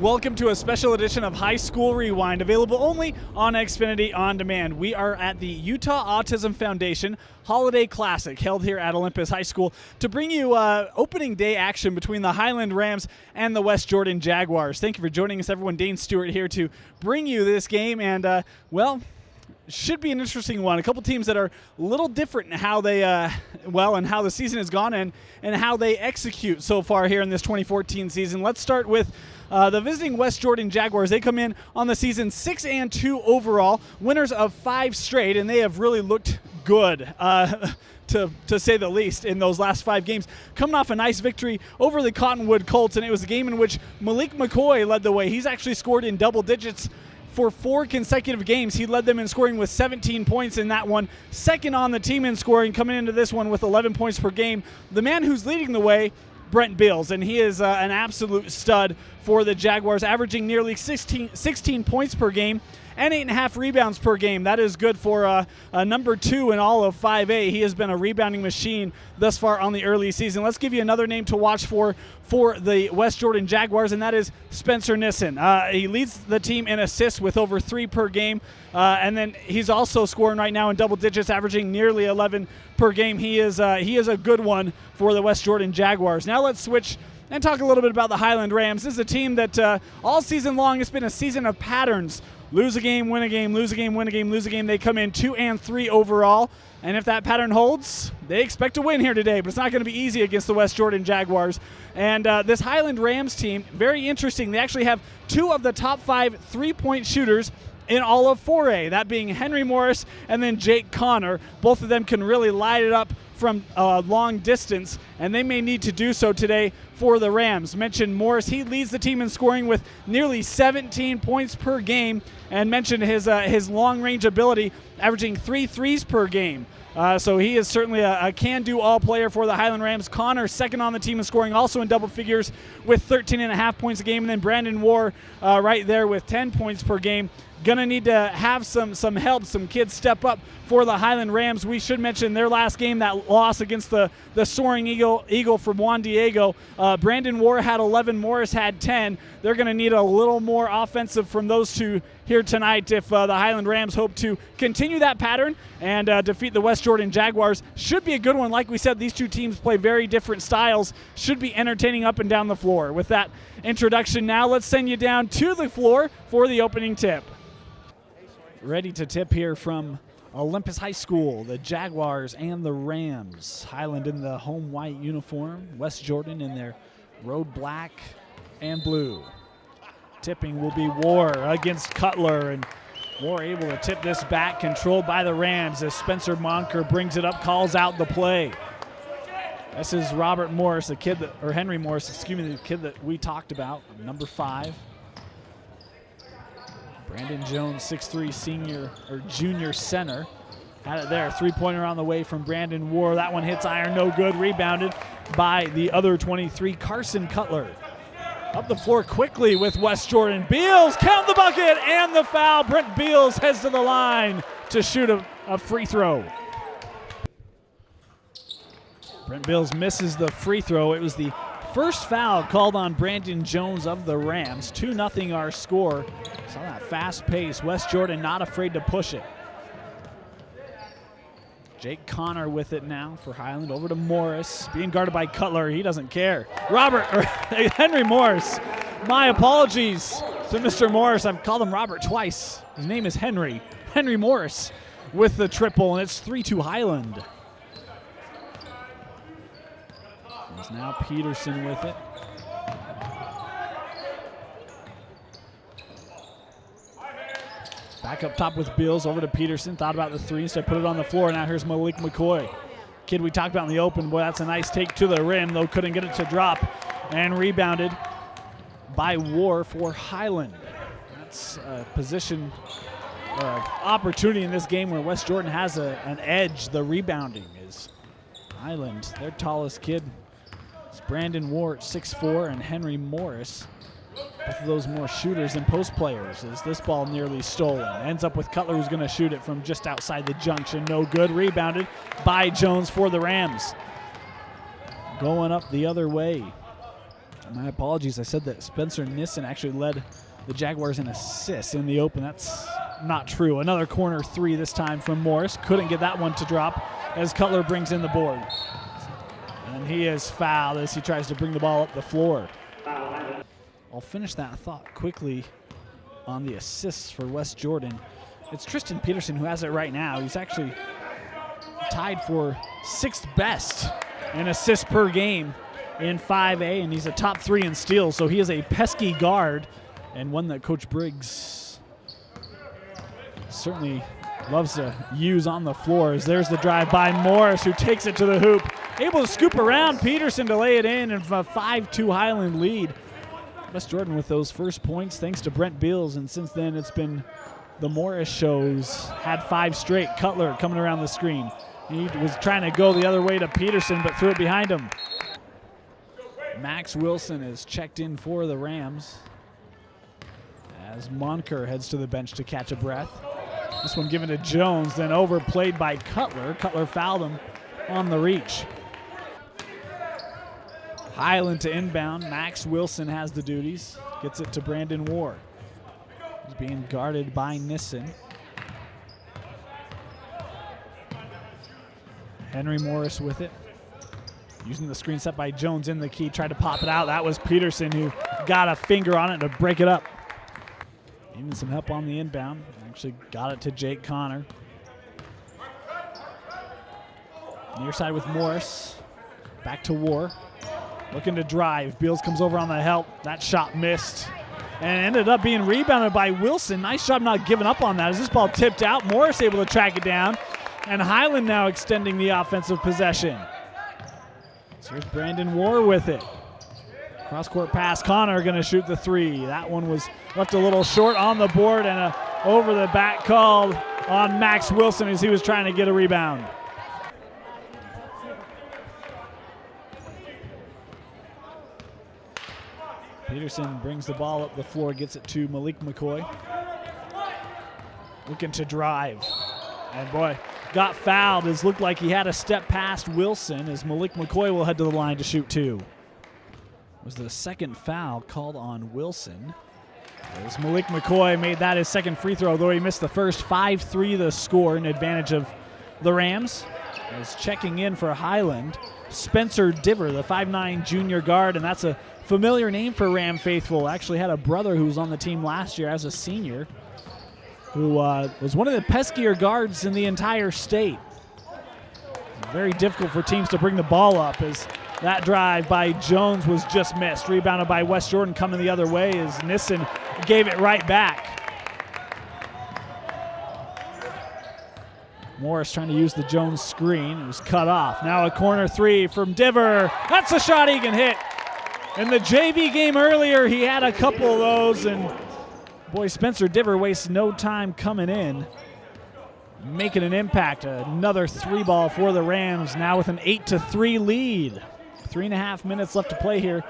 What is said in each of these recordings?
Welcome to a special edition of High School Rewind, available only on Xfinity On Demand. We are at the Utah Autism Foundation Holiday Classic, held here at Olympus High School, to bring you opening day action between the Highland Rams and the West Jordan Jaguars. Thank you for joining us, everyone. Dane Stewart here to bring you this game, and should be an interesting one. A couple teams that are a little different in how they, and how the season has gone and how they execute so far here in this 2014 season. Let's start with the visiting West Jordan Jaguars. They come in on the season 6-2 overall, winners of 5 straight, and they have really looked good, to say the least, in those last 5 games. Coming off a nice victory over the Cottonwood Colts, and it was a game in which Malik McCoy led the way. He's actually scored in double digits for 4 consecutive games. He led them in scoring with 17 points in that one. Second on the team in scoring, coming into this one with 11 points per game. The man who's leading the way, Brent Bills, and he is an absolute stud for the Jaguars, averaging nearly 16 points per game and 8.5 rebounds per game. That is good for a number 2 in all of 5A. He has been a rebounding machine thus far on the early season. Let's give you another name to watch for the West Jordan Jaguars, and that is Spencer Nissen. He leads the team in assists with over 3 per game, and then he's also scoring right now in double digits, averaging nearly 11 per game. He is a good one for the West Jordan Jaguars. Now let's switch and talk a little bit about the Highland Rams. This is a team that all season long, it's been a season of patterns. Lose a game, win a game, lose a game, win a game, lose a game. They come in 2-3 overall, and if that pattern holds, they expect to win here today, but it's not going to be easy against the West Jordan Jaguars. And this Highland Rams team, very interesting. They actually have 2 of the top 5 3-point shooters in all of 4A, that being Henry Morris and then Jake Connor. Both of them can really light it up from a long distance, and they may need to do so today for the Rams. Mentioned Morris, he leads the team in scoring with nearly 17 points per game, and mentioned his long-range ability, averaging 3 threes per game. So he is certainly a can-do-all player for the Highland Rams. Connor, second on the team in scoring, also in double figures with 13.5 points a game. And then Brandon War right there with 10 points per game. Going to need to have some help, some kids step up for the Highland Rams. We should mention their last game, that loss against the Soaring Eagle from Juan Diego. Brandon War had 11, Morris had 10. They're going to need a little more offensive from those two here tonight if the Highland Rams hope to continue that pattern and defeat the West Jordan Jaguars. Should be a good one. Like we said, these two teams play very different styles. Should be entertaining up and down the floor. With that introduction now, let's send you down to the floor for the opening tip. Ready to tip here from Olympus High School, the Jaguars and the Rams. Highland in the home white uniform, West Jordan in their road black and blue. Tipping will be War against Cutler, and War able to tip this back, controlled by the Rams as Spencer Monker brings it up, calls out the play. This is Robert Morris, Henry Morris, the kid that we talked about, number 5. Brandon Jones, 6'3", senior or junior center. Had it there, 3-pointer on the way from Brandon War. That one hits iron, no good. Rebounded by the other 23, Carson Cutler. Up the floor quickly with West Jordan. Beals, count the bucket and the foul. Brent Beals heads to the line to shoot a free throw. Brent Beals misses the free throw. It was the first foul called on Brandon Jones of the Rams. 2-0 our score. Saw that fast pace. West Jordan not afraid to push it. Jake Connor with it now for Highland. Over to Morris. Being guarded by Cutler. He doesn't care. Henry Morris. My apologies to Mr. Morris. I've called him Robert twice. His name is Henry. Henry Morris with the triple, and it's 3-2 Highland. There's now Peterson with it. Back up top with Bills, over to Peterson. Thought about the 3, instead put it on the floor. Now here's Malik McCoy. Kid we talked about in the open. Boy, that's a nice take to the rim, though couldn't get it to drop. And rebounded by War for Highland. That's a position or opportunity in this game where West Jordan has an edge. The rebounding is Highland. Their tallest kid is Brandon War at 6'4", and Henry Morris. Both of those more shooters than post players, as this ball nearly stolen. Ends up with Cutler, who's going to shoot it from just outside the junction. No good. Rebounded by Jones for the Rams. Going up the other way. My apologies. I said that Spencer Nissen actually led the Jaguars in assists in the Open. That's not true. Another corner three this time from Morris. Couldn't get that one to drop as Cutler brings in the board. And he is fouled as he tries to bring the ball up the floor. I'll finish that thought quickly on the assists for West Jordan. It's Tristan Peterson who has it right now. He's actually tied for 6th best in assists per game in 5A, and he's a top 3 in steals, so he is a pesky guard and one that Coach Briggs certainly loves to use on the floor. As there's the drive by Morris, who takes it to the hoop, able to scoop around Peterson to lay it in, and a 5-2 Highland lead. West Jordan with those first points thanks to Brent Beals, and since then it's been the Morris shows. Had 5 straight. Cutler coming around the screen. He was trying to go the other way to Peterson, but threw it behind him. Max Wilson is checked in for the Rams as Monker heads to the bench to catch a breath. This one given to Jones, then overplayed by Cutler. Cutler fouled him on the reach. Highland to inbound. Max Wilson has the duties. Gets it to Brandon Ward. He's being guarded by Nissen. Henry Morris with it. Using the screen set by Jones in the key. Tried to pop it out. That was Peterson who got a finger on it to break it up. Even some help on the inbound. Actually got it to Jake Connor. Near side with Morris. Back to War. Looking to drive. Beals comes over on the help. That shot missed. And ended up being rebounded by Wilson. Nice job not giving up on that. As this ball tipped out, Morris able to track it down. And Highland now extending the offensive possession. So here's Brandon War with it. Cross-court pass. Connor going to shoot the 3. That one was left a little short on the board, and a over-the-back call on Max Wilson as he was trying to get a rebound. Peterson brings the ball up the floor, gets it to Malik McCoy. Looking to drive. And boy, got fouled. It looked like he had a step past Wilson as Malik McCoy will head to the line to shoot 2. Was the second foul called on Wilson. As Malik McCoy made that his second free throw, though he missed the first. 5-3 the score in advantage of the Rams. As checking in for Highland, Spencer Diver, the 5'9 junior guard, and that's a familiar name for Ram faithful. Actually had a brother who was on the team last year as a senior, who was one of the peskier guards in the entire state. Very difficult for teams to bring the ball up as that drive by Jones was just missed. Rebounded by West Jordan coming the other way as Nissen gave it right back. Morris trying to use the Jones screen. It was cut off. Now a corner 3 from Diver. That's a shot he can hit. In the JV game earlier, he had a couple of those, and boy, Spencer Diver wastes no time coming in, making an impact. Another 3-ball for the Rams, now with an 8-3 lead. 3.5 minutes left to play here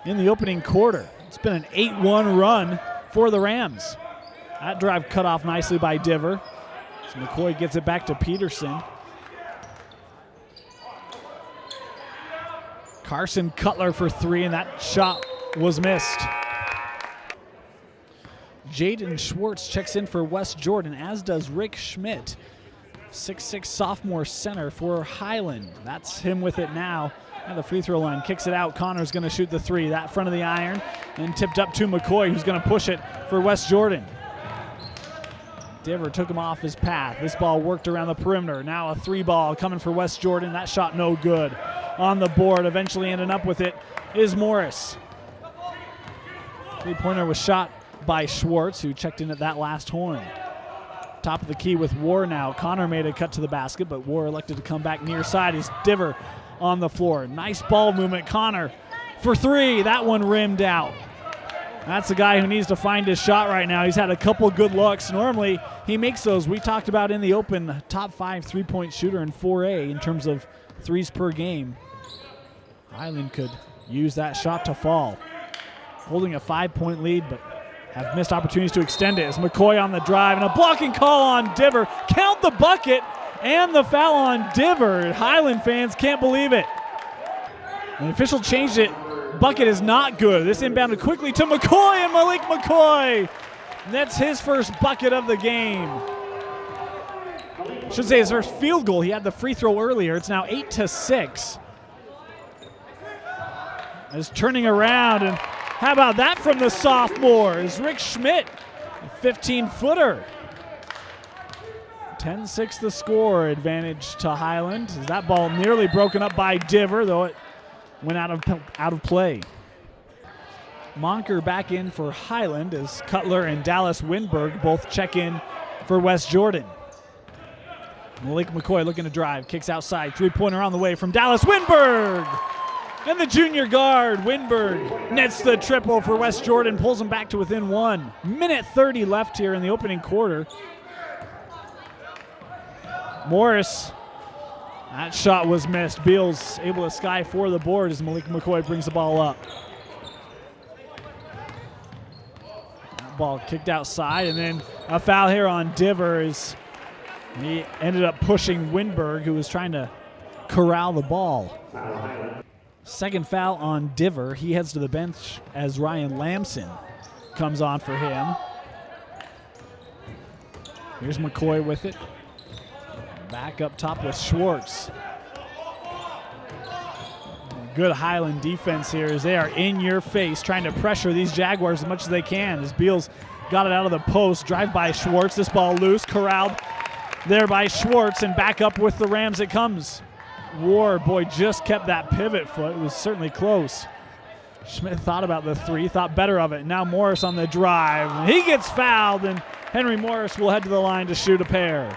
in the opening quarter. It's been an 8-1 run for the Rams. That drive cut off nicely by Diver. So McCoy gets it back to Peterson. Carson Cutler for 3, and that shot was missed. Jaden Schwartz checks in for West Jordan, as does Rick Schmidt, 6'6 sophomore center for Highland. That's him with it now. At the free throw line, kicks it out. Connor's going to shoot the 3. That front of the iron, and tipped up to McCoy, who's going to push it for West Jordan. Diver took him off his path. This ball worked around the perimeter. Now a 3-ball coming for West Jordan. That shot no good. On the board, eventually ending up with it is Morris. 3-pointer was shot by Schwartz, who checked in at that last horn. Top of the key with War now. Connor made a cut to the basket, but War elected to come back near side. He's Diver on the floor. Nice ball movement. Connor for 3. That one rimmed out. That's a guy who needs to find his shot right now. He's had a couple good looks. Normally, he makes those. We talked about in the open, top 5 3-point shooter in 4A in terms of threes per game. Highland could use that shot to fall. Holding a 5-point lead, but have missed opportunities to extend it. As McCoy on the drive, and a blocking call on Diver. Count the bucket and the foul on Diver. Highland fans can't believe it. And the official changed it bucket is not good. This inbounded quickly to McCoy, and Malik McCoy. That's his first bucket of the game. Should say his first field goal. He had the free throw earlier. It's now 8-6. Is turning around, and how about that from the sophomore? Is Rick Schmidt, a 15-footer. 10-6 the score, advantage to Highland. Is that ball nearly broken up by Diver, though it went out of play. Monker back in for Highland as Cutler and Dallas Winberg both check in for West Jordan. Malik McCoy looking to drive, kicks outside, three-pointer on the way from Dallas Winberg. And the junior guard, Winberg, nets the triple for West Jordan, pulls them back to within 1. Minute 30 left here in the opening quarter. Morris, that shot was missed. Beals able to sky for the board as Malik McCoy brings the ball up. That ball kicked outside, and then a foul here on Diver as he ended up pushing Winberg, who was trying to corral the ball. Second foul on Diver. He heads to the bench as Ryan Lamson comes on for him. Here's McCoy with it. Back up top with Schwartz. Good Highland defense here as they are in your face, trying to pressure these Jaguars as much as they can. As Beals got it out of the post, drive by Schwartz. This ball loose, corralled there by Schwartz, and back up with the Rams it comes. Ward, boy, just kept that pivot foot. It was certainly close. Schmidt thought about the three, thought better of it. Now Morris on the drive. He gets fouled, and Henry Morris will head to the line to shoot a pair.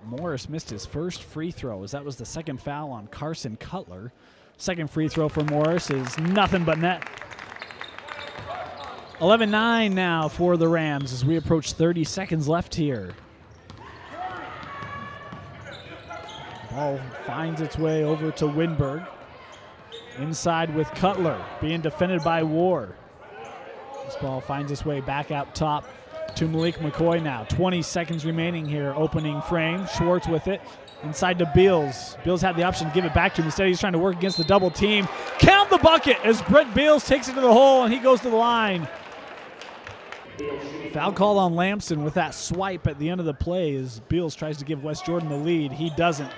Morris missed his first free throw as that was the second foul on Carson Cutler. Second free throw for Morris is nothing but net. 11-9 now for the Rams as we approach 30 seconds left here. Ball finds its way over to Winberg. Inside with Cutler, being defended by War. This ball finds its way back out top to Malik McCoy now. 20 seconds remaining here, opening frame. Schwartz with it. Inside to Beals. Beals had the option to give it back to him. Instead, he's trying to work against the double team. Count the bucket as Brett Beals takes it to the hole, and he goes to the line. Foul call on Lamson with that swipe at the end of the play as Beals tries to give West Jordan the lead. He doesn't.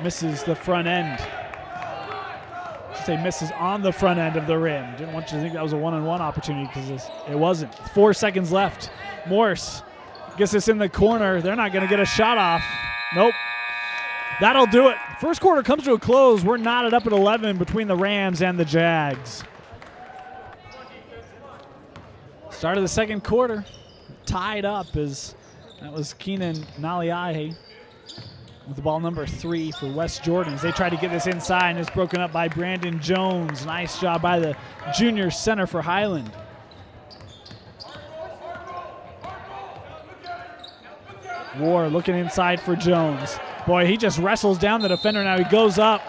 Misses the front end. I should say misses on the front end of the rim. Didn't want you to think that was a one-on-one opportunity because it wasn't. 4 seconds left. Morris gets this in the corner. They're not going to get a shot off. Nope. That'll do it. First quarter comes to a close. We're knotted up at 11 between the Rams and the Jags. Start of the second quarter. Tied up as that was Keenan Naliahe with the ball number 3 for West Jordan. As they try to get this inside, and it's broken up by Brandon Jones. Nice job by the junior center for Highland. War looking inside for Jones. Boy, he just wrestles down the defender. Now he goes up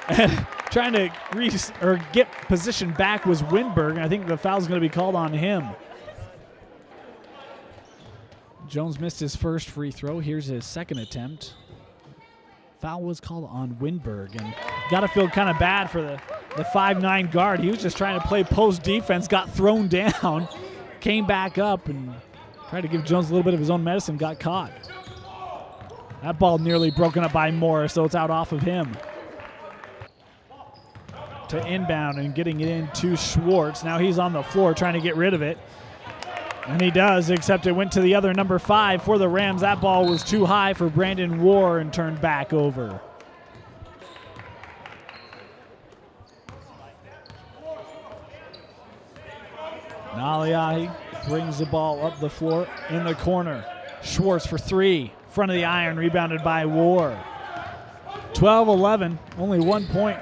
and trying to get position back was Winberg, and I think the foul's going to be called on him. Jones missed his first free throw. Here's his second attempt. Foul was called on Winberg, and got to feel kind of bad for the 5'9" guard. He was just trying to play post defense, got thrown down, came back up, and tried to give Jones a little bit of his own medicine, got caught. That ball nearly broken up by Morris, so it's out off of him. To inbound and getting it in to Schwartz. Now he's on the floor trying to get rid of it. And he does, except it went to the other number 5 for the Rams. That ball was too high for Brandon War and turned back over. Naliahi brings the ball up the floor in the corner. Schwartz for 3. Front of the iron, rebounded by War. 12-11, only 1 point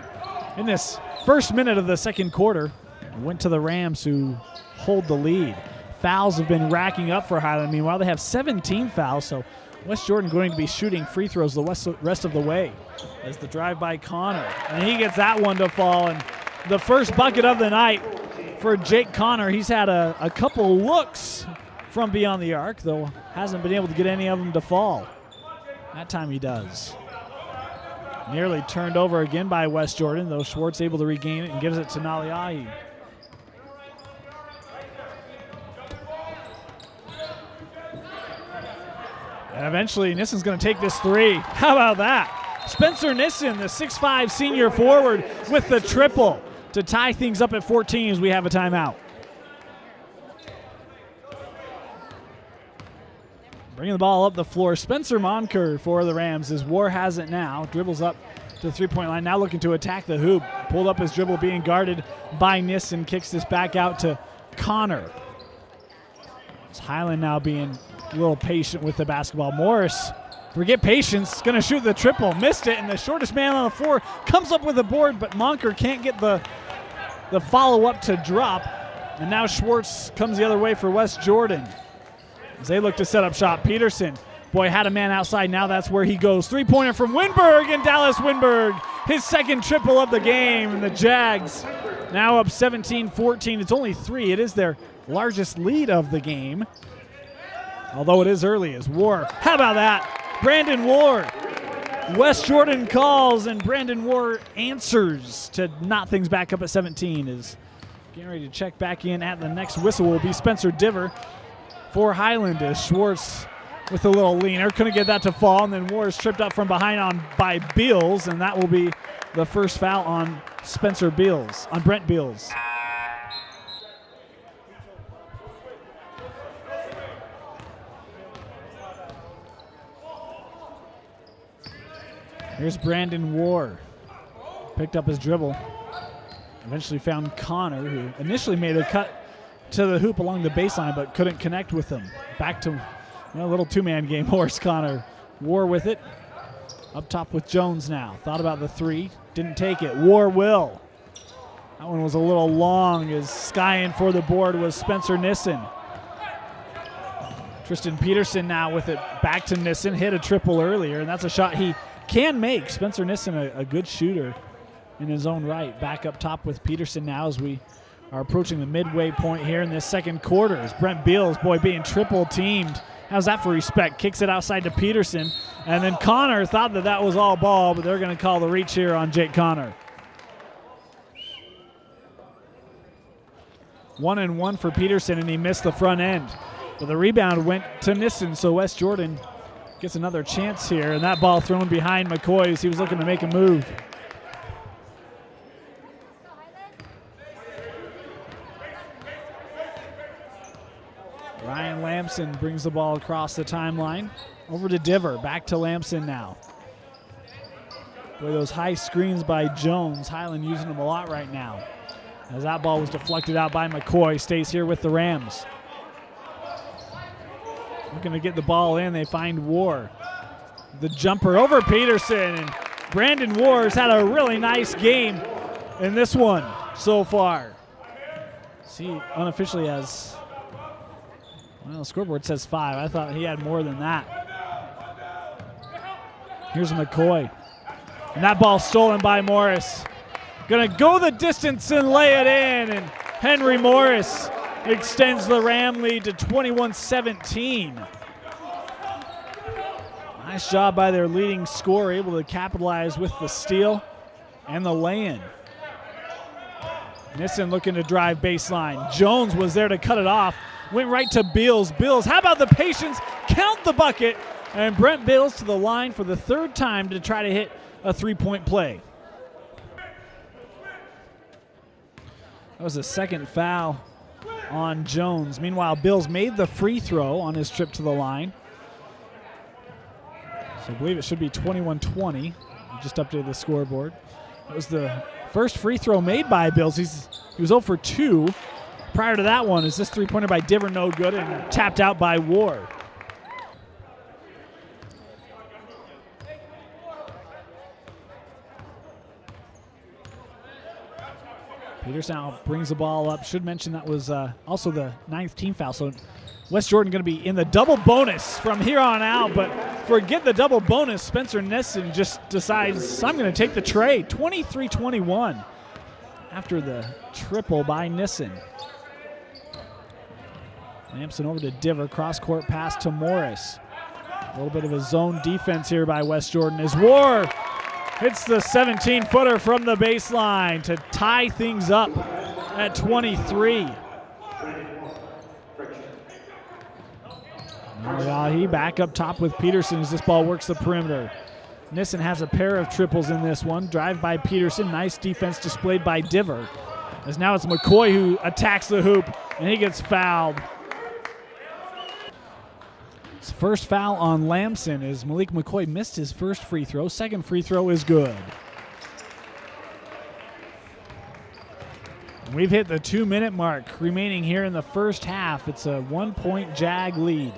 in this first minute of the second quarter. It went to the Rams, who hold the lead. Fouls have been racking up for Highland. Meanwhile, they have 17 fouls, so West Jordan going to be shooting free throws the rest of the way. As the drive by Connor, and he gets that one to fall. And the first bucket of the night for Jake Connor. He's had a couple looks from beyond the arc, though hasn't been able to get any of them to fall. That time he does. Nearly turned over again by West Jordan, though Schwartz able to regain it and gives it to Naliahi. And eventually Nissen's going to take this three. How about that? Spencer Nissen, the 6'5 senior forward, with the triple to tie things up at 14 as we have a timeout. Bringing the ball up the floor, Spencer Monker for the Rams as War has it now. Dribbles up to the three-point line, now looking to attack the hoop. Pulled up his dribble, being guarded by Nissen. Kicks this back out to Connor. It's Highland now being a little patient with the basketball. Morris, forget patience, going to shoot the triple. Missed it, and the shortest man on the floor comes up with the board, but Monker can't get the follow-up to drop. And now Schwartz comes the other way for West Jordan as they look to set up shop. Peterson, boy, had a man outside. Now that's where he goes. Three-pointer from Winberg, and Dallas Winberg, his second triple of the game. And the Jags now up 17-14. It's only three. It is their largest lead of the game, although it is early. As War, how about that? Brandon War. West Jordan calls, and Brandon War answers to knot things back up at 17. Is getting ready to check back in at the next whistle will be Spencer Diver for Highland, as Schwartz with a little leaner. Couldn't get that to fall, and then War is tripped up from behind by Beals, and that will be the first foul on Spencer Beals, on Brent Beals. Here's Brandon War. Picked up his dribble. Eventually found Connor, who initially made a cut to the hoop along the baseline, but couldn't connect with him. Back to a little two-man game. Horse Connor. War with it. Up top with Jones now. Thought about the three. Didn't take it. War will. That one was a little long, as skying for the board was Spencer Nissen. Tristan Peterson now with it back to Nissen. Hit a triple earlier, and that's a shot he can make. Spencer Nissen, a good shooter in his own right. Back up top with Peterson now as we are approaching the midway point here in this second quarter. As Brent Beals, boy, being triple teamed. How's that for respect? Kicks it outside to Peterson. And then Connor thought that was all ball, but they're going to call the reach here on Jake Connor. 1-and-1 for Peterson, and he missed the front end. But the rebound went to Nissen, so West Jordan gets another chance here. And that ball thrown behind McCoy as he was looking to make a move. Ryan Lamson brings the ball across the timeline. Over to Diver, back to Lamson now. Boy, those high screens by Jones. Highland using them a lot right now. As that ball was deflected out by McCoy, stays here with the Rams. Looking to get the ball in, they find War. The jumper over Peterson, and Brandon War has had a really nice game in this one so far. See, unofficially has, well, the scoreboard says 5. I thought he had more than that. Here's McCoy. And that ball stolen by Morris. Gonna go the distance and lay it in, and Henry Morris extends the Ram lead to 21-17. Nice job by their leading scorer, able to capitalize with the steal and the lay-in. Nissen looking to drive baseline. Jones was there to cut it off. Went right to Beals. Beals, how about the patience? Count the bucket. And Brent Beals to the line for the third time to try to hit a three-point play. That was a second foul on Jones. Meanwhile, Beals made the free throw on his trip to the line. So I believe it should be 21-20. Just updated the scoreboard. That was the first free throw made by Beals. He was 0 for 2. Prior to that one, is this three-pointer by Diver no good and tapped out by Ward. Peterson now brings the ball up. Should mention that was also the 9th team foul. So West Jordan going to be in the double bonus from here on out. But forget the double bonus. Spencer Nissen just decides, I'm going to take the tray. 23-21 after the triple by Nissen. Lamson over to Diver. Cross-court pass to Morris. A little bit of a zone defense here by West Jordan as War Hits the 17-footer from the baseline to tie things up at 23. He back up top with Peterson as this ball works the perimeter. Nissen has a pair of triples in this one. Drive by Peterson. Nice defense displayed by Diver. As now it's McCoy who attacks the hoop, and he gets fouled. His first foul on Lamson as Malik McCoy missed his first free throw. Second free throw is good. We've hit the 2-minute mark remaining here in the first half. It's a 1-point Jag lead.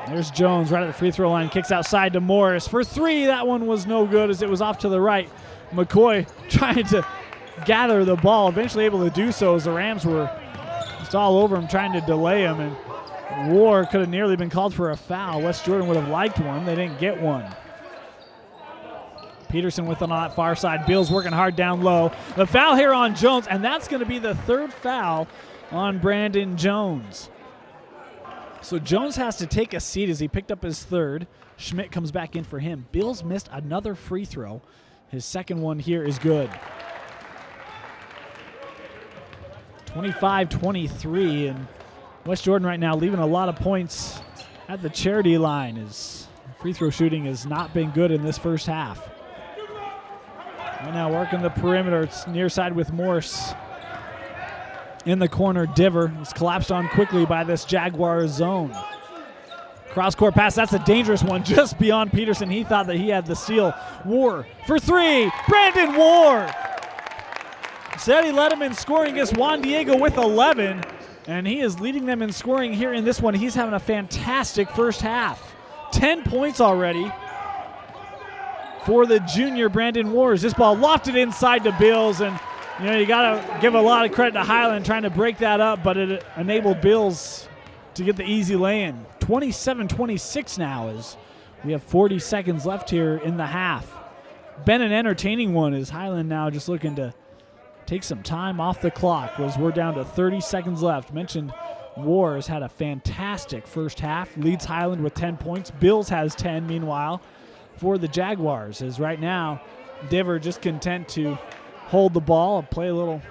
There's Jones right at the free throw line, kicks outside to Morris. For three, that one was no good as it was off to the right. McCoy trying to gather the ball, eventually able to do so as the Rams were just all over him trying to delay him, and War could have nearly been called for a foul. West Jordan would have liked one. They didn't get one. Peterson with it on that far side. Beals working hard down low. The foul here on Jones, and that's going to be the third foul on Brandon Jones. So Jones has to take a seat as he picked up his third. Schmidt comes back in for him. Beals missed another free throw. His second one here is good. 25-23, and West Jordan right now leaving a lot of points at the charity line. His free throw shooting has not been good in this first half. Right now working the perimeter. It's near side with Morse. In the corner, Diver is collapsed on quickly by this Jaguar zone. Cross-court pass, that's a dangerous one, just beyond Peterson. He thought that he had the steal. War for three, Brandon War. Said he led him in scoring against Juan Diego with 11, and he is leading them in scoring here in this one. He's having a fantastic first half. 10 points already for the junior Brandon War. This ball lofted inside to Bills, and you got to give a lot of credit to Highland trying to break that up, but it enabled Bills to get the easy lay-in. 27-26 now as we have 40 seconds left here in the half. Been an entertaining one as Highland now just looking to take some time off the clock as we're down to 30 seconds left. Mentioned War has had a fantastic first half, leads Highland with 10 points. Bills has 10 meanwhile for the Jaguars, as right now Diver just content to hold the ball and play a little,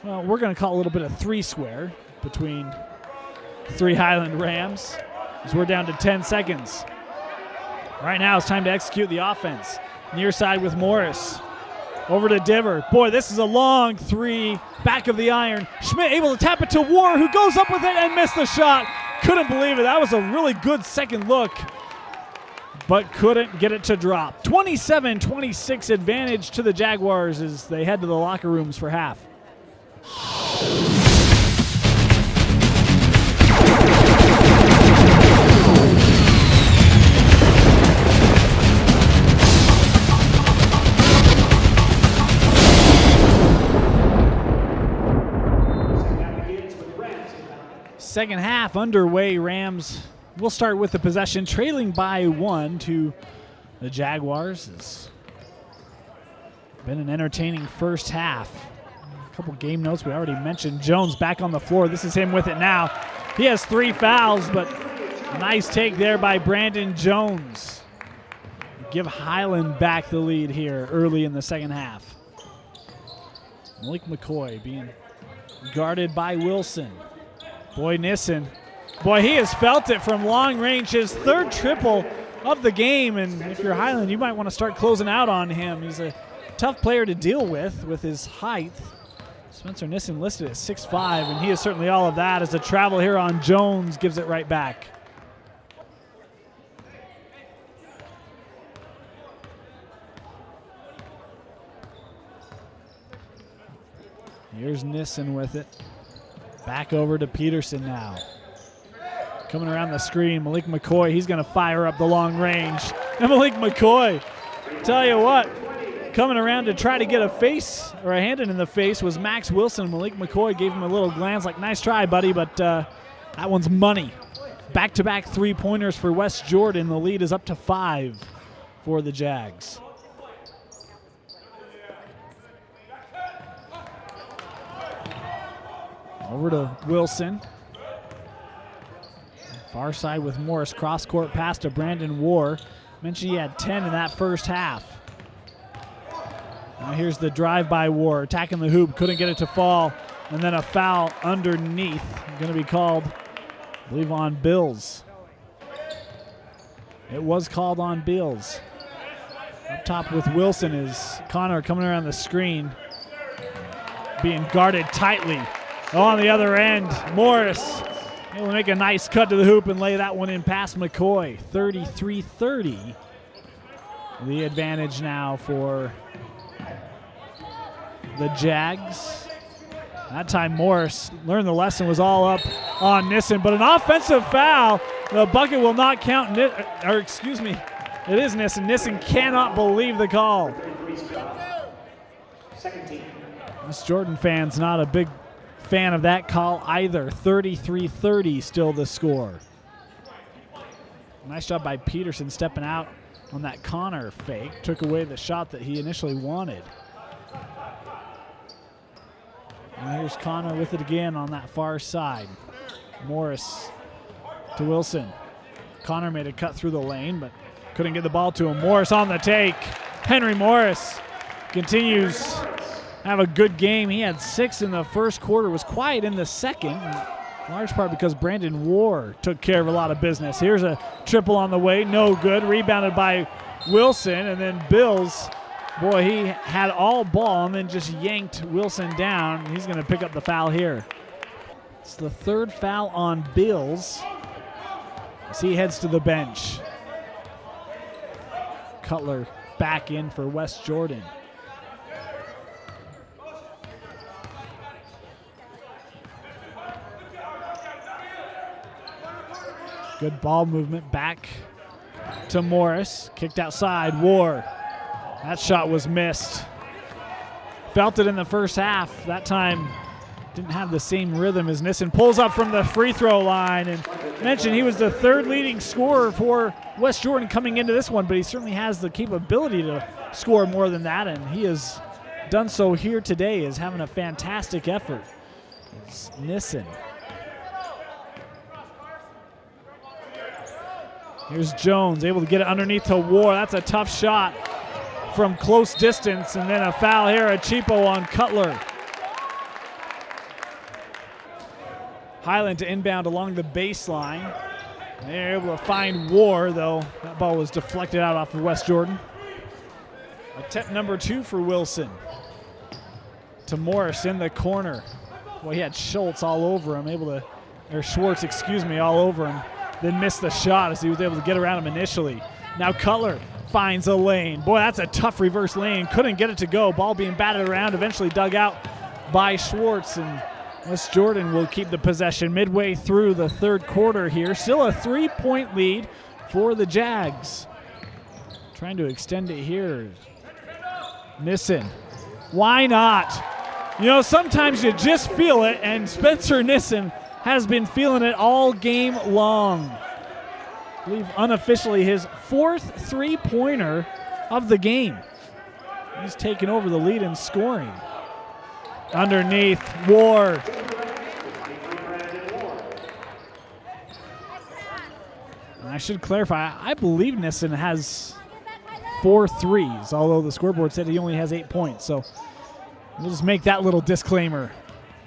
well, we're going to call it a little bit of three-square between three Highland Rams as we're down to 10 seconds. Right now it's time to execute the offense. Near side with Morris. Over to Diver. Boy, this is a long three, back of the iron. Schmidt able to tap it to War, who goes up with it and missed the shot. Couldn't believe it. That was a really good second look, but couldn't get it to drop. 27-26 advantage to the Jaguars as they head to the locker rooms for half. Second half underway. Rams will start with the possession, trailing by 1 to the Jaguars. It's been an entertaining first half. A couple game notes we already mentioned. Jones back on the floor. This is him with it now. He has 3 fouls, but a nice take there by Brandon Jones. Give Highland back the lead here early in the second half. Malik McCoy being guarded by Wilson. Boy, Nissen. Boy, he has felt it from long range. His third triple of the game, and if you're Highland, you might want to start closing out on him. He's a tough player to deal with his height. Spencer Nissen listed at 6'5", and he is certainly all of that as the travel here on Jones gives it right back. Here's Nissen with it. Back over to Peterson now. Coming around the screen, Malik McCoy, he's going to fire up the long range. And Malik McCoy, tell you what, coming around to try to get a face or a hand in the face was Max Wilson. Malik McCoy gave him a little glance like, nice try, buddy, but that one's money. Back-to-back three-pointers for West Jordan. The lead is up to 5 for the Jags. Over to Wilson. Far side with Morris. Cross court pass to Brandon War. Mentioned he had 10 in that first half. Now here's the drive by War. Attacking the hoop. Couldn't get it to fall. And then a foul underneath. Going to be called, I believe, on Bills. It was called on Bills. Up top with Wilson is Connor coming around the screen. Being guarded tightly. On the other end, Morris able to make a nice cut to the hoop and lay that one in past McCoy. 33-30. The advantage now for the Jags. That time Morris learned the lesson, was all up on Nissen, but an offensive foul. The bucket will not count, it is Nissen. Nissen cannot believe the call. West Jordan fans not a big fan of that call either. 33-30 still the score. Nice job by Peterson stepping out on that Connor fake. Took away the shot that he initially wanted. And here's Connor with it again on that far side. Morris to Wilson. Connor made a cut through the lane, but couldn't get the ball to him. Morris on the take. Henry Morris continues to have a good game. He had 6 in the first quarter, was quiet in the second, in large part because Brandon War took care of a lot of business. Here's a triple on the way, no good. Rebounded by Wilson, and then Bills, boy, he had all ball and then just yanked Wilson down. He's going to pick up the foul here. It's the third foul on Bills as he heads to the bench. Cutler back in for West Jordan. Good ball movement back to Morris. Kicked outside, War. That shot was missed. Felt it in the first half. That time didn't have the same rhythm as Nissen. Pulls up from the free throw line, and mentioned he was the third leading scorer for West Jordan coming into this one, but he certainly has the capability to score more than that, and he has done so here today, is having a fantastic effort. It's Nissen. Here's Jones, able to get it underneath to War. That's a tough shot from close distance, and then a foul here, a cheapo on Cutler. Highland to inbound along the baseline. They're able to find War, though. That ball was deflected out off of West Jordan. Attempt number 2 for Wilson. To Morris in the corner. Well, he had Schultz all over him, Schwartz, all over him. Then missed the shot as he was able to get around him initially. Now Cutler finds a lane. Boy, that's a tough reverse lane. Couldn't get it to go. Ball being batted around, eventually dug out by Schwartz, and West Jordan will keep the possession midway through the third quarter here. Still a 3-point lead for the Jags. Trying to extend it here. Nissen. Why not? You know, sometimes you just feel it, and Spencer Nissen has been feeling it all game long. I believe unofficially his 4th 3-pointer of the game. He's taken over the lead in scoring. Underneath, War. And I should clarify, I believe Nissen has 4 threes, although the scoreboard said he only has 8 points. So we'll just make that little disclaimer.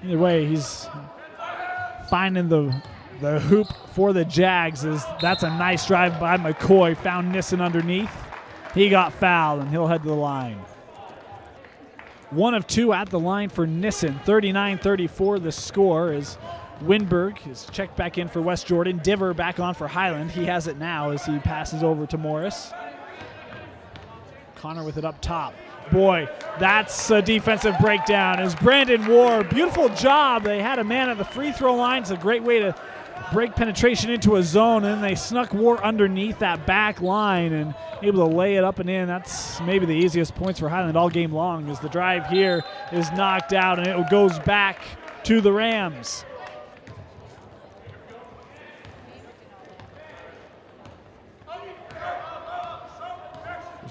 Either way, he's finding the hoop for the Jags. That's a nice drive by McCoy. Found Nissen underneath. He got fouled, and he'll head to the line. 1 of 2 at the line for Nissen. 39-34 the score as Winberg is checked back in for West Jordan. Diver back on for Highland. He has it now as he passes over to Morris. Connor with it up top. Boy, that's a defensive breakdown as Brandon War, beautiful job. They had a man at the free throw line. It's a great way to break penetration into a zone, and then they snuck War underneath that back line and able to lay it up and in. That's maybe the easiest points for Highland all game long, as the drive here is knocked out and it goes back to the Rams.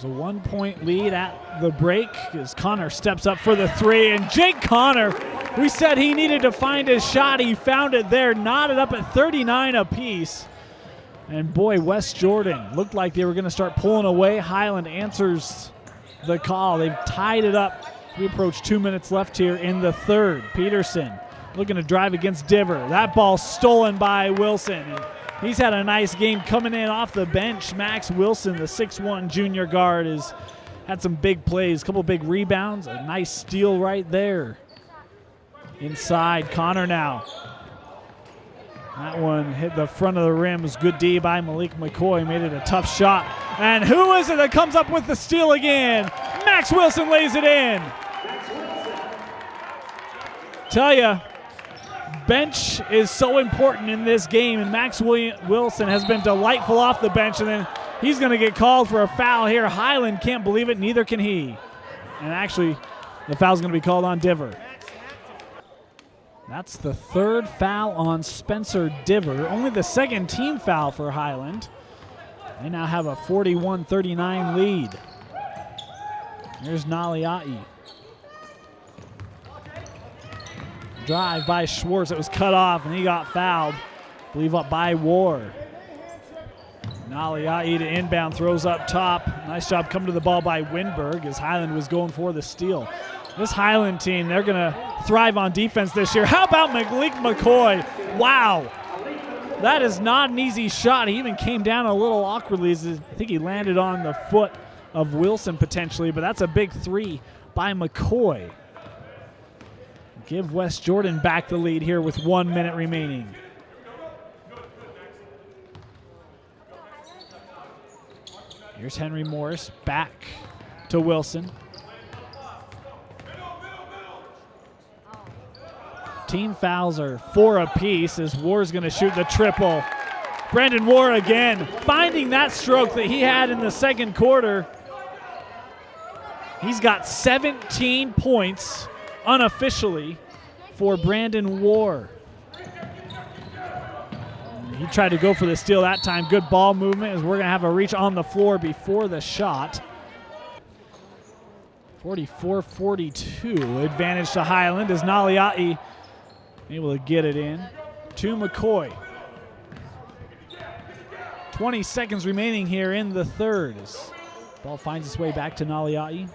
There's a 1-point lead at the break as Connor steps up for the 3, and Jake Connor, we said he needed to find his shot. He found it there, knotted up at 39 apiece. And boy, West Jordan looked like they were going to start pulling away. Highland answers the call. They've tied it up. We approach 2 minutes left here in the third. Peterson looking to drive against Diver. That ball stolen by Wilson. And he's had a nice game coming in off the bench. Max Wilson, the 6'1 junior guard, has had some big plays, a couple big rebounds, a nice steal right there. Inside, Connor now. That one hit the front of the rim. It was good D by Malik McCoy. Made it a tough shot. And who is it that comes up with the steal again? Max Wilson lays it in. Tell you, bench is so important in this game, and Max Wilson has been delightful off the bench, and then he's going to get called for a foul here. Highland can't believe it, neither can he. And actually, the foul's going to be called on Diver. That's the third foul on Spencer Diver. Only the second team foul for Highland. They now have a 41-39 lead. Here's Naliai. Drive by Schwartz. It was cut off, and he got fouled. I believe up by War. Naliai to inbound, throws up top. Nice job coming to the ball by Winberg as Highland was going for the steal. This Highland team, they're going to thrive on defense this year. How about Malik McCoy? Wow. That is not an easy shot. He even came down a little awkwardly. I think he landed on the foot of Wilson potentially, but that's a big three by McCoy. Give West Jordan back the lead here with 1 minute remaining. Here's Henry Morris back to Wilson. Team fouls are 4 apiece as War's going to shoot the triple. Brandon War again, finding that stroke that he had in the second quarter. He's got 17 points unofficially for Brandon War. He tried to go for the steal that time. Good ball movement as we're going to have a reach on the floor before the shot. 44-42, advantage to Highland as Naliai able to get it in to McCoy. 20 seconds remaining here in the third as ball finds its way back to Naliai.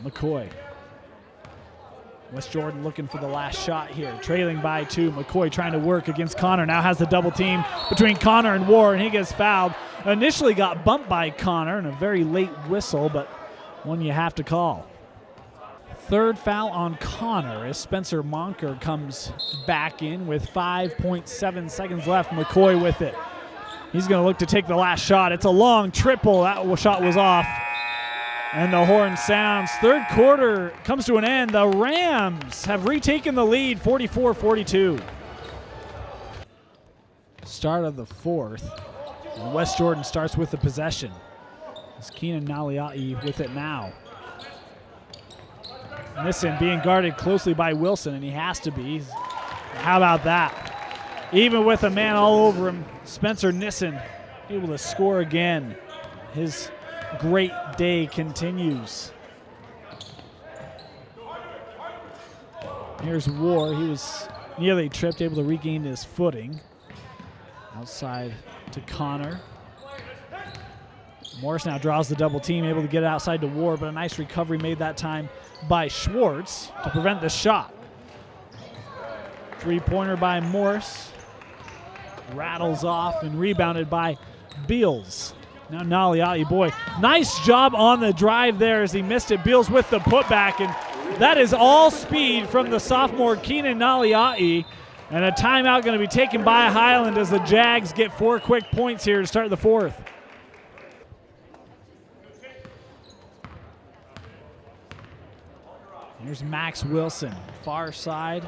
McCoy. West Jordan looking for the last shot here, trailing by 2. McCoy trying to work against Connor. Now has the double team between Connor and War, and he gets fouled. Initially got bumped by Connor and a very late whistle, but one you have to call. Third foul on Connor as Spencer Monker comes back in with 5.7 seconds left. McCoy with it. He's going to look to take the last shot. It's a long triple. That shot was off. And the horn sounds. Third quarter comes to an end. The Rams have retaken the lead, 44-42. Start of the fourth. And West Jordan starts with the possession. It's Keenan Naliai with it now. Nissen being guarded closely by Wilson, and he has to be. How about that? Even with a man all over him, Spencer Nissen able to score again. His great day continues. Here's War. He was nearly tripped, able to regain his footing. Outside to Connor. Morris now draws the double team, able to get it outside to War, but a nice recovery made that time by Schwartz to prevent the shot. Three-pointer by Morris. Rattles off and rebounded by Beals. Now Naliai, boy, nice job on the drive there as he missed it. Beals with the putback, and that is all speed from the sophomore Keenan Naliai. And a timeout going to be taken by Highland as the Jags get 4 quick points here to start the fourth. Here's Max Wilson, far side,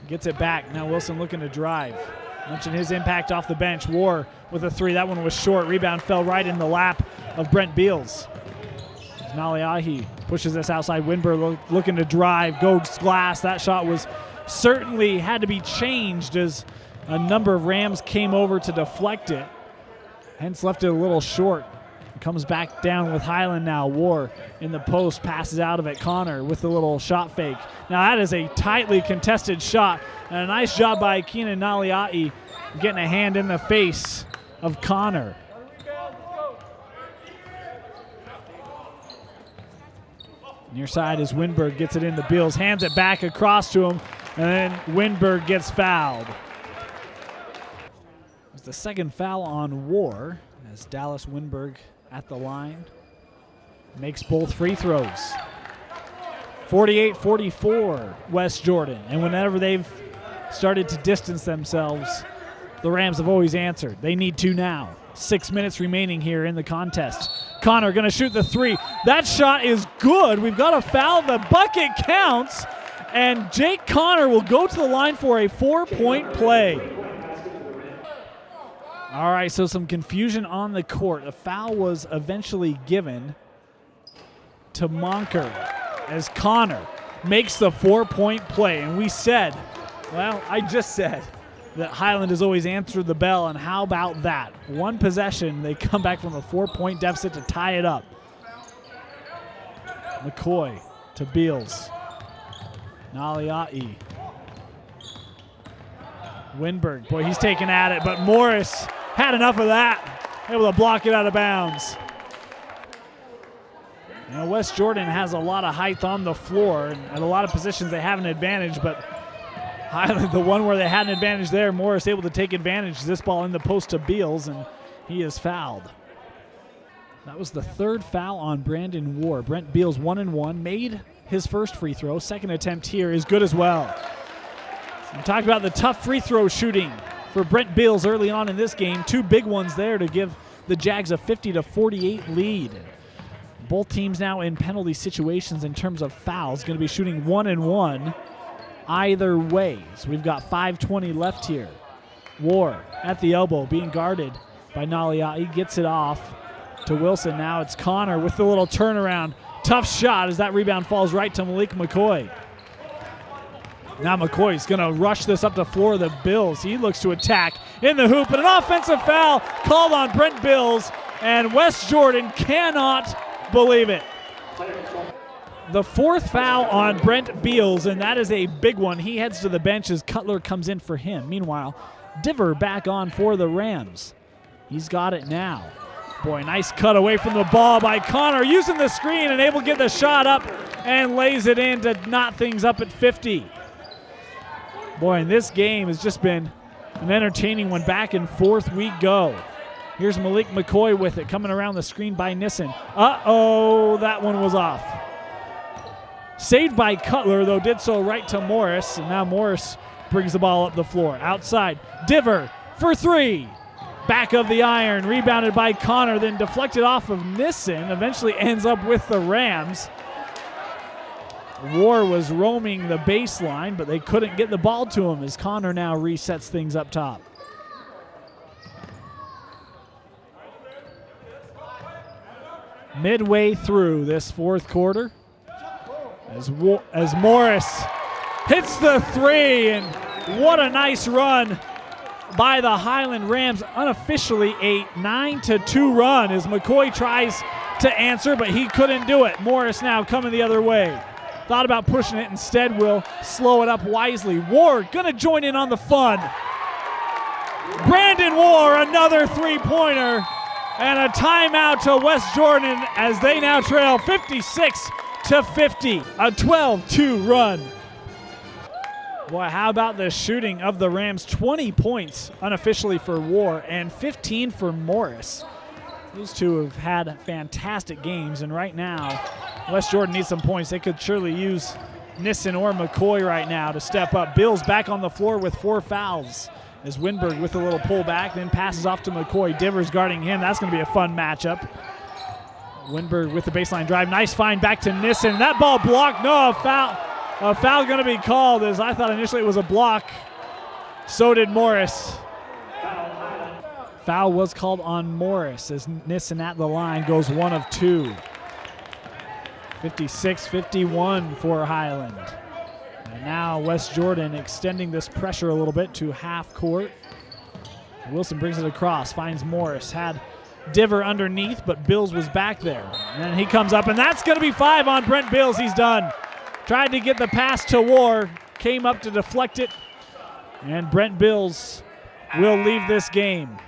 gets it back. Now Wilson looking to drive. Mentioned his impact off the bench. War with a three. That one was short. Rebound fell right in the lap of Brent Beals. Naliai pushes this outside. Winberg looking to drive, goes glass. That shot was certainly had to be changed as a number of Rams came over to deflect it. Hence left it a little short. Comes back down with Highland now. War in the post, passes out of it. Connor with the little shot fake. Now that is a tightly contested shot, and a nice job by Keenan Naliai getting a hand in the face of Connor. Near side as Winberg gets it into Beals, hands it back across to him, and then Winberg gets fouled. It's the second foul on War as Dallas Winberg at the line makes both free throws. 48-44 West Jordan, and whenever they've started to distance themselves, the Rams have always answered. They need to now. 6 minutes remaining here in the contest. Connor going to shoot the three. That shot is good. We've got a foul. The bucket counts, and Jake Connor will go to the line for a 4-point play. All right, so some confusion on the court. A foul was eventually given to Monker as Connor makes the 4-point play. And we said, well, I just said that Highland has always answered the bell, and how about that? One possession, they come back from a 4-point deficit to tie it up. McCoy to Beals. Naliai. Winberg, boy, he's taken at it, but Morris had enough of that. Able to block it out of bounds. You know, West Jordan has a lot of height on the floor, and at a lot of positions they have an advantage, but Highland, the one where they had an advantage there, Morris able to take advantage. This ball in the post to Beals, and he is fouled. That was the third foul on Brandon War. Brent Beals 1-1, made his first free throw. Second attempt here is good as well. We talked about the tough free throw shooting for Brent Beals early on in this game. Two big ones there to give the Jags a 50-48 lead. Both teams now in penalty situations in terms of fouls. Going to be shooting 1-1 either way. So we've got 5:20 left here. War at the elbow being guarded by Nalia. He gets it off to Wilson. Now it's Connor with the little turnaround. Tough shot as that rebound falls right to Malik McCoy. Now McCoy's going to rush this up the floor of the Bills. He looks to attack in the hoop, and an offensive foul called on Brent Bills, and West Jordan cannot believe it. The fourth foul on Brent Beals, and that is a big one. He heads to the bench as Cutler comes in for him. Meanwhile, Diver back on for the Rams. He's got it now. Boy, nice cut away from the ball by Connor, using the screen and able to get the shot up and lays it in to knot things up at 50. Boy, and this game has just been an entertaining one. Back and forth we go. Here's Malik McCoy with it, coming around the screen by Nissen. Uh-oh, that one was off. Saved by Cutler, though, did so right to Morris, and now Morris brings the ball up the floor. Outside, Diver for three. Back of the iron, rebounded by Connor, then deflected off of Nissen, eventually ends up with the Rams. War was roaming the baseline, but they couldn't get the ball to him as Connor now resets things up top. Midway through this fourth quarter, as Morris hits the three, and what a nice run by the Highland Rams. Unofficially a 9-2 run as McCoy tries to answer, but he couldn't do it. Morris now coming the other way. Thought about pushing it, instead will slow it up wisely. War gonna join in on the fun. Brandon War, another three-pointer, and a timeout to West Jordan as they now trail 56-50. A 12-2 run. Boy, how about the shooting of the Rams? 20 points unofficially for War and 15 for Morris. Those two have had fantastic games, and right now, West Jordan needs some points. They could surely use Nissen or McCoy right now to step up. Bills back on the floor with 4 fouls as Winberg with a little pullback, then passes off to McCoy. Divers guarding him. That's going to be a fun matchup. Winberg with the baseline drive. Nice find back to Nissen. That ball blocked. No, a foul. A foul going to be called, as I thought initially it was a block. So did Morris. Foul was called on Morris as Nissen at the line goes 1 of 2. 56-51 for Highland. And now West Jordan extending this pressure a little bit to half court. Wilson brings it across, finds Morris, had Diver underneath, but Bills was back there. And then he comes up, and that's going to be 5 on Brent Bills. He's done. Tried to get the pass to War, came up to deflect it, and Brent Bills will leave this game.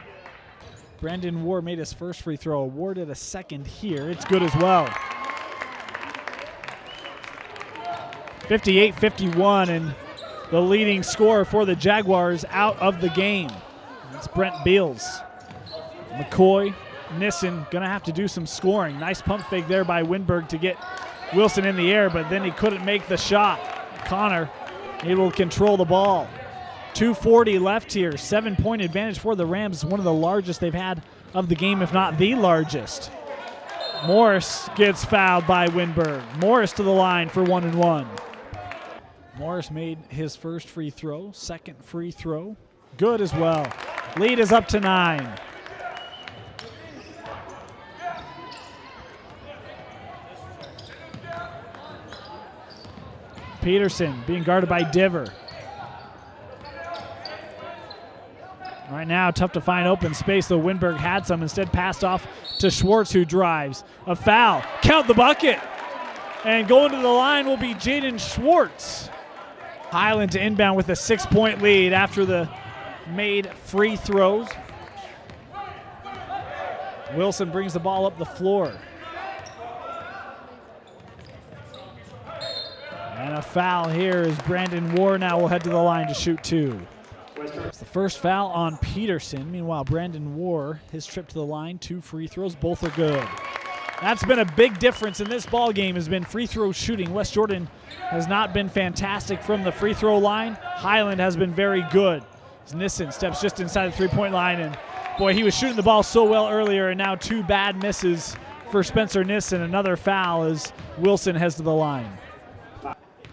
Brandon War made his first free throw, awarded a second here. It's good as well. 58-51, and the leading scorer for the Jaguars out of the game. That's Brent Beals. McCoy, Nissen gonna have to do some scoring. Nice pump fake there by Winberg to get Wilson in the air, but then he couldn't make the shot. Connor able to control the ball. 2:40 left here. 7-point advantage for the Rams. One of the largest they've had of the game, if not the largest. Morris gets fouled by Winberg. Morris to the line for 1-1. Morris made his first free throw. Second free throw, good as well. Lead is up to 9. Peterson being guarded by Diver. Right now, tough to find open space, though Winberg had some. Instead, passed off to Schwartz, who drives. A foul. Count the bucket. And going to the line will be Jaden Schwartz. Highland to inbound with a 6-point lead after the made free throws. Wilson brings the ball up the floor. And a foul here as Brandon War now will head to the line to shoot 2. It's the first foul on Peterson. Meanwhile, Brandon War, his trip to the line, 2 free throws, both are good. That's been a big difference in this ball game, has been free throw shooting. West Jordan has not been fantastic from the free throw line. Highland has been very good. Nissen steps just inside the 3-point line, and boy, he was shooting the ball so well earlier, and now 2 bad misses for Spencer Nissen. Another foul as Wilson heads to the line.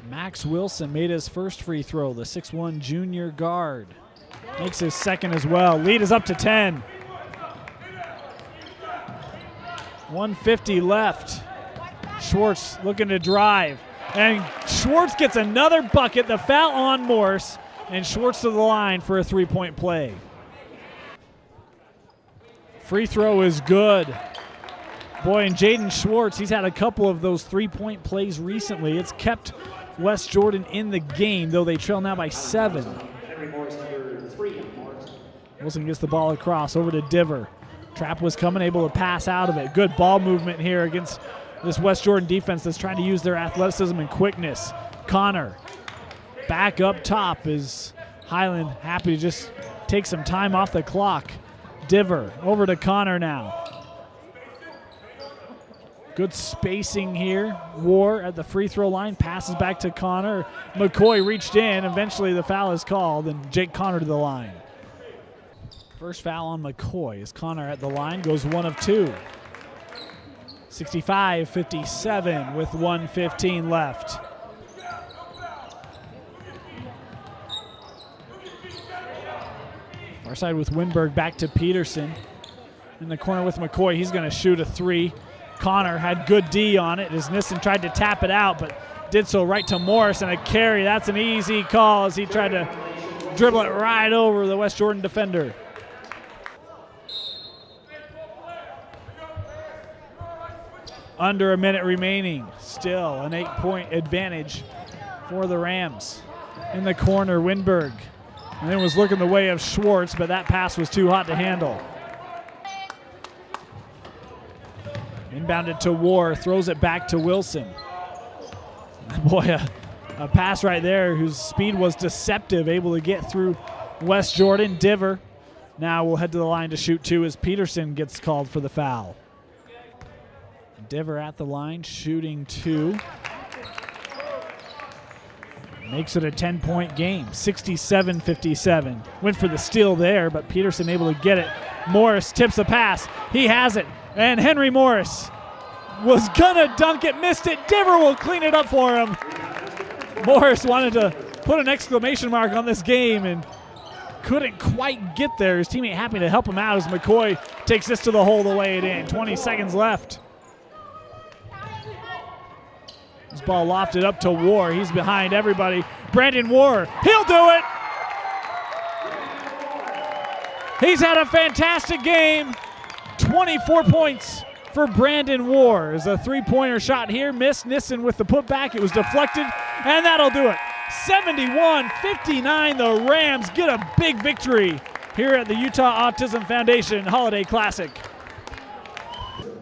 Max Wilson made his first free throw, the 6'1" junior guard. Makes his second as well. Lead is up to 10. 1:50 left. Schwartz looking to drive. And Schwartz gets another bucket. The foul on Morse. And Schwartz to the line for a 3-point play. Free throw is good. Boy, and Jaden Schwartz, he's had a couple of those 3-point plays recently. It's kept West Jordan in the game, though they trail now by 7. Wilson gets the ball across over to Diver. Trap was coming, able to pass out of it. Good ball movement here against this West Jordan defense that's trying to use their athleticism and quickness. Connor back up top is Highland happy to just take some time off the clock. Diver over to Connor now. Good spacing here. War at the free throw line, passes back to Connor. McCoy reached in. Eventually the foul is called, and Jake Connor to the line. First foul on McCoy as Connor at the line goes 1 of 2. 65-57 with 1:15 left. Far side with Winberg, back to Peterson. In the corner with McCoy, he's going to shoot a 3. Connor had good D on it as Nissen tried to tap it out, but did so right to Morris, and a carry. That's an easy call as he tried to dribble it right over the West Jordan defender. Under a minute remaining. Still an 8-point advantage for the Rams. In the corner, Winberg. And then was looking the way of Schwartz, but that pass was too hot to handle. Inbounded to War, throws it back to Wilson. Boy, a pass right there whose speed was deceptive, able to get through West Jordan. Diver now will head to the line to shoot 2 as Peterson gets called for the foul. Diver at the line, shooting 2. Makes it a 10-point game, 67-57. Went for the steal there, but Peterson able to get it. Morris tips a pass. He has it, and Henry Morris was gonna dunk it, missed it. Diver will clean it up for him. Morris wanted to put an exclamation mark on this game and couldn't quite get there. His teammate happy to help him out as McCoy takes this to the hole to lay it in. 20 seconds left. This ball lofted up to War. He's behind everybody. Brandon War, he'll do it. He's had a fantastic game. 24 points for Brandon War. As a 3-pointer shot here, missed. Nissen with the putback. It was deflected, and that'll do it. 71-59, the Rams get a big victory here at the Utah Autism Foundation Holiday Classic.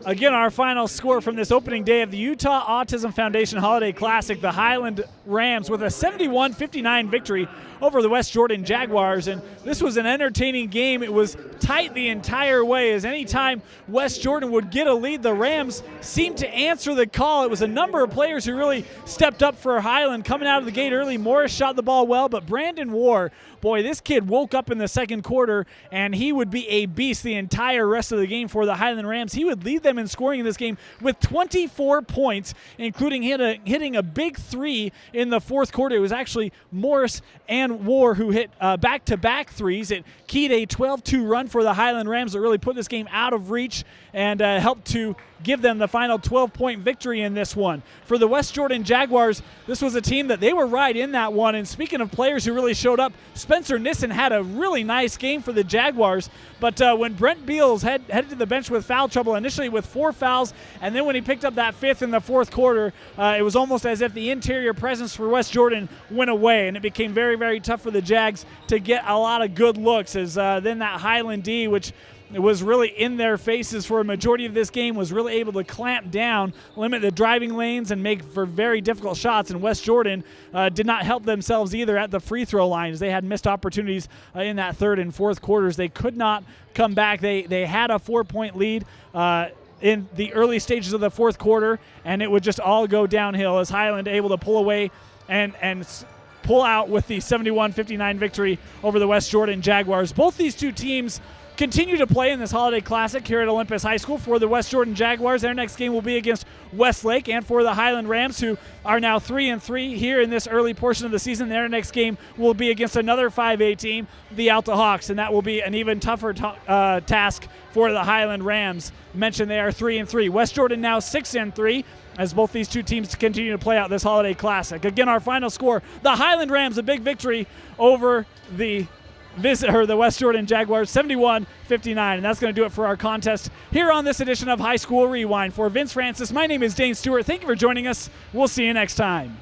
Again, our final score from this opening day of the Utah Autism Foundation Holiday Classic, the Highland Rams with a 71-59 victory over the West Jordan Jaguars. And this was an entertaining game. It was tight the entire way, as anytime West Jordan would get a lead, the Rams seemed to answer the call. It was a number of players who really stepped up for Highland coming out of the gate early. Morris shot the ball well, but Brandon War, boy, this kid woke up in the second quarter, and he would be a beast the entire rest of the game for the Highland Rams. He would lead them in scoring in this game with 24 points, including hitting a big three in the fourth quarter. It was actually Morris and War who hit back-to-back threes. It keyed a 12-2 run for the Highland Rams that really put this game out of reach and helped to give them the final 12-point victory in this one. For the West Jordan Jaguars, this was a team that they were right in that one. And speaking of players who really showed up, Spencer Nissen had a really nice game for the Jaguars. But when Brent Beals headed to the bench with foul trouble, initially with 4 fouls, and then when he picked up that fifth in the fourth quarter, it was almost as if the interior presence for West Jordan went away, and it became very, very tough for the Jags to get a lot of good looks, as then that Highland D, which it was really in their faces for a majority of this game, was really able to clamp down, limit the driving lanes, and make for very difficult shots. And West Jordan did not help themselves either at the free throw line, as they had missed opportunities in that third and fourth quarters. They could not come back. They had a 4-point lead in the early stages of the fourth quarter, and it would just all go downhill as Highland able to pull away and pull out with the 71-59 victory over the West Jordan Jaguars. Both these two teams continue to play in this Holiday Classic here at Olympus High School. For the West Jordan Jaguars, their next game will be against Westlake, and for the Highland Rams, who are now 3-3 here in this early portion of the season, their next game will be against another 5A team, the Alta Hawks, and that will be an even tougher task for the Highland Rams. Mentioned they are 3-3. West Jordan now 6-3, as both these two teams continue to play out this Holiday Classic. Again, our final score, the Highland Rams, a big victory over the West Jordan Jaguars, 71-59. And that's going to do it for our contest here on this edition of High School Rewind. For Vince Francis, my name is Dane Stewart. Thank you for joining us. We'll see you next time.